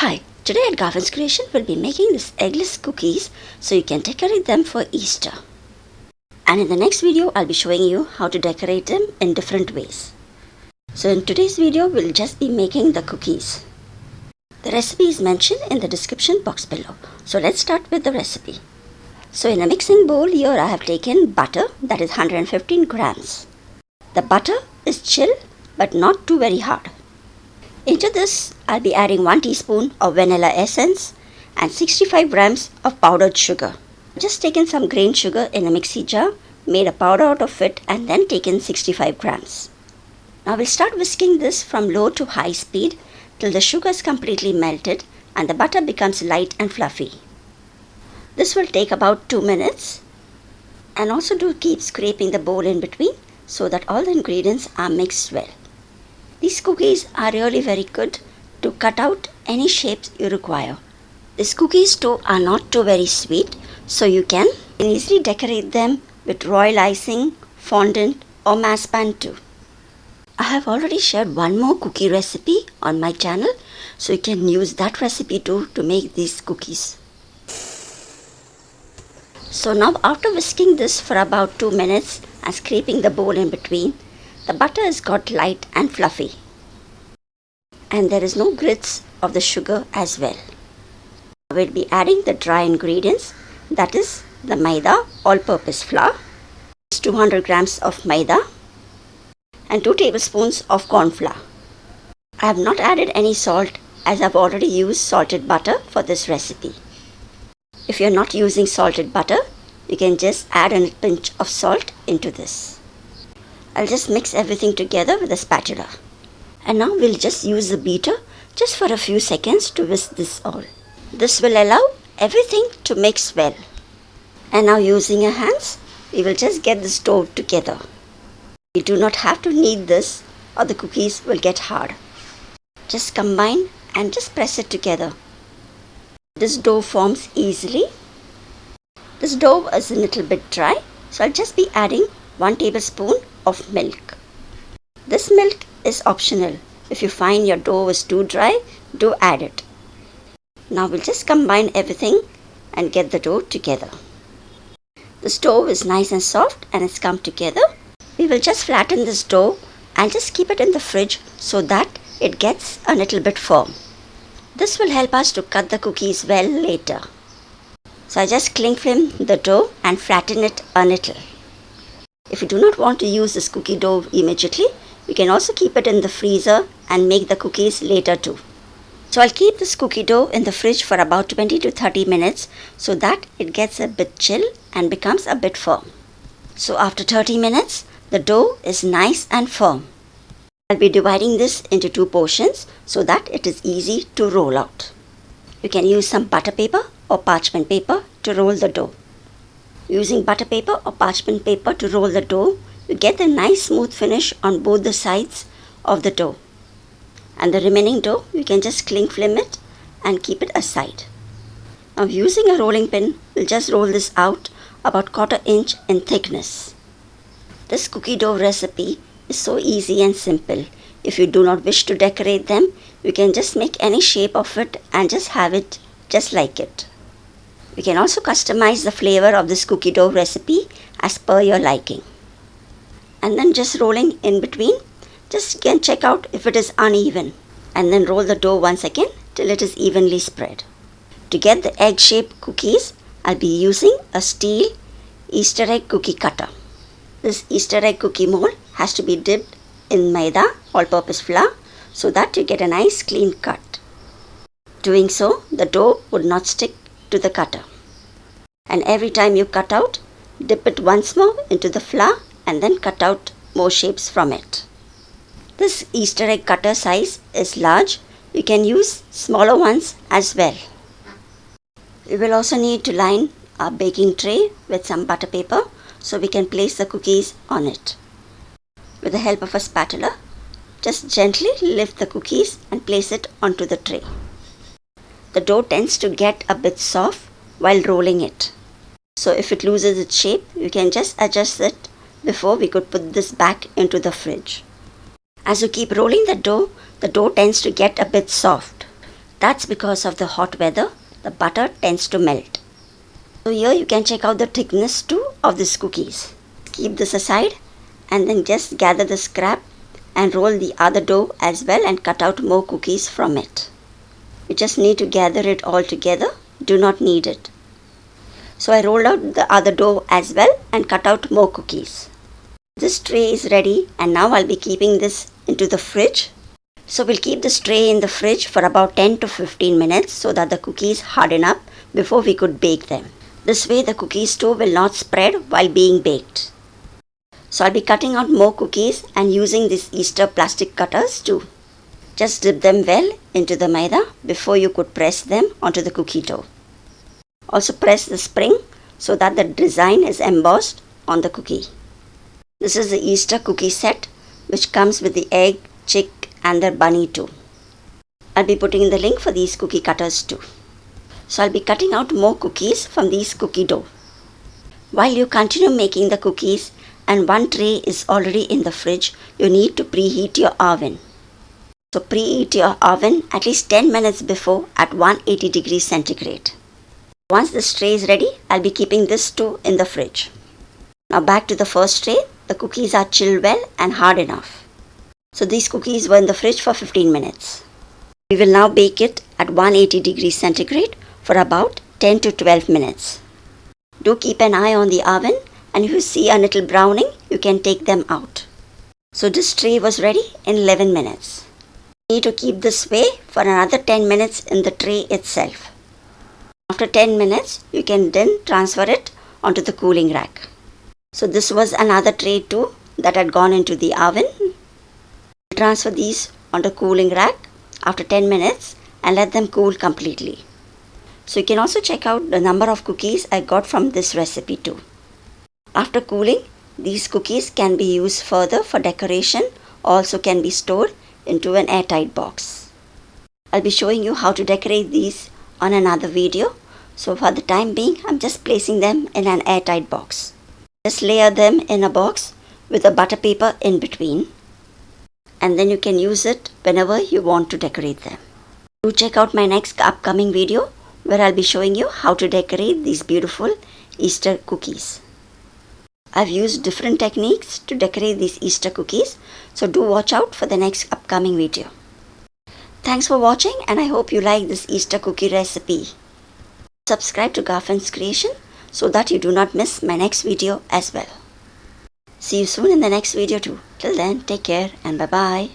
Hi, today at Garfin's Creation we'll be making this eggless cookies so you can decorate them for Easter. And in the next video I'll be showing you how to decorate them in different ways. So in today's video we'll just be making the cookies. The recipe is mentioned in the description box below. So let's start with the recipe. So in a mixing bowl here I have taken butter, that is 115 grams. The butter is chill but not too very hard. Into this, I'll be adding 1 teaspoon of vanilla essence and 65 grams of powdered sugar. Just taken some grain sugar in a mixie jar, made a powder out of it and then taken 65 grams. Now we'll start whisking this from low to high speed till the sugar is completely melted and the butter becomes light and fluffy. This will take about 2 minutes, and also do keep scraping the bowl in between so that all the ingredients are mixed well. These cookies are really very good to cut out any shapes you require. These cookies too are not too very sweet, so you can easily decorate them with royal icing, fondant or mascarpone too. I have already shared one more cookie recipe on my channel, so you can use that recipe too to make these cookies. So now after whisking this for about 2 minutes and scraping the bowl in between, the butter has got light and fluffy, and there is no grits of the sugar as well. We'll be adding the dry ingredients, that is the Maida all-purpose flour, 200 grams of Maida and 2 tablespoons of corn flour. I have not added any salt as I've already used salted butter for this recipe. If you're not using salted butter, you can just add a pinch of salt into this. I'll just mix everything together with a spatula. And now we'll just use the beater just for a few seconds to whisk this all. This will allow everything to mix well. And now using our hands, we will just get this dough together. You do not have to knead this or the cookies will get hard. Just combine and just press it together. This dough forms easily. This dough is a little bit dry, so I'll just be adding 1 tablespoon of milk. This milk is optional. If you find your dough is too dry, do add it. Now we'll just combine everything and get the dough together. This dough is nice and soft and it's come together. We will just flatten this dough and just keep it in the fridge so that it gets a little bit firm. This will help us to cut the cookies well later. So I just cling film the dough and flatten it a little. If you do not want to use this cookie dough immediately, you can also keep it in the freezer and make the cookies later too. So I'll keep this cookie dough in the fridge for about 20 to 30 minutes so that it gets a bit chill and becomes a bit firm. So after 30 minutes, the dough is nice and firm. I'll be dividing this into 2 portions so that it is easy to roll out. You can use some butter paper or parchment paper to roll the dough. Using butter paper or parchment paper to roll the dough, you get a nice smooth finish on both the sides of the dough. And the remaining dough, you can just cling film it and keep it aside. Now using a rolling pin, we'll just roll this out about 1/4 inch in thickness. This cookie dough recipe is so easy and simple. If you do not wish to decorate them, you can just make any shape of it and just have it just like it. You can also customize the flavor of this cookie dough recipe as per your liking. And then just rolling in between, just can check out if it is uneven. And then roll the dough once again till it is evenly spread. To get the egg-shaped cookies, I'll be using a steel Easter egg cookie cutter. This Easter egg cookie mold has to be dipped in Maida all-purpose flour so that you get a nice clean cut. Doing so, the dough would not stick to the cutter. And every time you cut out, dip it once more into the flour and then cut out more shapes from it. This Easter egg cutter size is large. You can use smaller ones as well. We will also need to line our baking tray with some butter paper so we can place the cookies on it. With the help of a spatula, just gently lift the cookies and place it onto the tray. The dough tends to get a bit soft while rolling it. So if it loses its shape, you can just adjust it before we could put this back into the fridge. As you keep rolling the dough tends to get a bit soft. That's because of the hot weather, the butter tends to melt. So here you can check out the thickness too of these cookies. Keep this aside and then just gather the scrap and roll the other dough as well and cut out more cookies from it. You just need to gather it all together, do not knead it. So I rolled out the other dough as well and cut out more cookies. This tray is ready and now I'll be keeping this into the fridge. So we'll keep this tray in the fridge for about 10 to 15 minutes so that the cookies harden up before we could bake them. This way the cookies too will not spread while being baked. So I'll be cutting out more cookies and using these Easter plastic cutters too. Just dip them well into the maida before you could press them onto the cookie dough. Also press the spring so that the design is embossed on the cookie. This is the Easter cookie set which comes with the egg, chick and the bunny too. I'll be putting in the link for these cookie cutters too. So I'll be cutting out more cookies from these cookie dough. While you continue making the cookies and one tray is already in the fridge, you need to preheat your oven. So preheat your oven at least 10 minutes before at 180 degrees centigrade. Once this tray is ready, I'll be keeping this too in the fridge. Now back to the first tray, the cookies are chilled well and hard enough. So these cookies were in the fridge for 15 minutes. We will now bake it at 180 degrees centigrade for about 10 to 12 minutes. Do keep an eye on the oven and if you see a little browning, you can take them out. So this tray was ready in 11 minutes. You need to keep this way for another 10 minutes in the tray itself. After 10 minutes, you can then transfer it onto the cooling rack. So this was another tray too that had gone into the oven. Transfer these onto the cooling rack after 10 minutes and let them cool completely. So you can also check out the number of cookies I got from this recipe too. After cooling, these cookies can be used further for decoration, also can be stored into an airtight box. I'll be showing you how to decorate these on another video. So for the time being, I'm just placing them in an airtight box. Just layer them in a box with a butter paper in between. And then you can use it whenever you want to decorate them. Do check out my next upcoming video where I'll be showing you how to decorate these beautiful Easter cookies. I've used different techniques to decorate these Easter cookies, so do watch out for the next upcoming video. Thanks for watching and I hope you like this Easter cookie recipe. Subscribe to Garfin's Creation so that you do not miss my next video as well. See you soon in the next video too. Till then, take care and bye-bye.